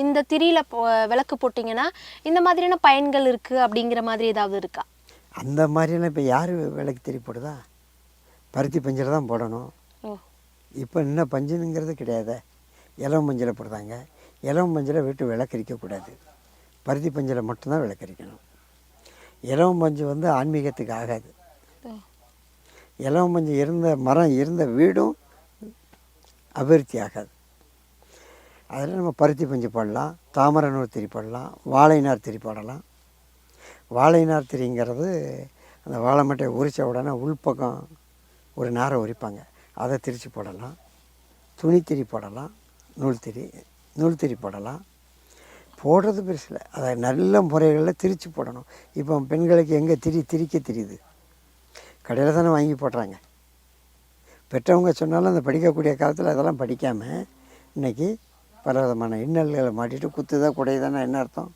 இந்த திரியில் விளக்கு போட்டிங்கன்னா இந்த மாதிரியான பயன்கள் இருக்குது அப்படிங்கிற மாதிரி ஏதாவது இருக்கா? அந்த மாதிரியெல்லாம் இப்போ யார் விளக்கு திரி போடுதா? பருத்தி பஞ்சில் தான் போடணும். இப்போ இன்னும் பஞ்சுங்கிறது கிடையாது. இலவம் பஞ்சில் போடுறாங்க. இலவம் பஞ்சில் வீட்டு விளக்கரிக்கக்கூடாது. பருத்தி பஞ்சில் மட்டும்தான் விளக்கரிக்கணும். இலவம் பஞ்சு வந்து ஆன்மீகத்துக்கு ஆகாது. இலவம் பஞ்சு இருந்த மரம் இருந்த வீடும் அபிவிருத்தி ஆகாது. அதில் நம்ம பருத்தி பஞ்சு போடலாம், தாமரை நூல் திரி போடலாம், வாழை நார் திரி போடலாம். வாழை நார் திரிங்கிறது அந்த வாழை மட்டையை உரித்த உடனே உள்பக்கம் ஒரு நாரை உரிப்பாங்க, அதை திரித்து போடலாம். துணி திரி போடலாம், நூல் திரி போடலாம். போடுறது பெருசில் அதை நல்ல முறைகளில் திரித்து போடணும். இப்போ பெண்களுக்கு எங்கே திரிக்க தெரியுது? கடையில் தானே வாங்கி போடுறாங்க. பெற்றவங்க சொன்னாலும் அந்த படிக்கக்கூடிய காலத்தில் அதெல்லாம் படிக்காமல் இன்றைக்கி பல விதமான இன்னல்களை மாட்டிட்டு குத்துதான் குடையுதானே என்ன அர்த்தம்?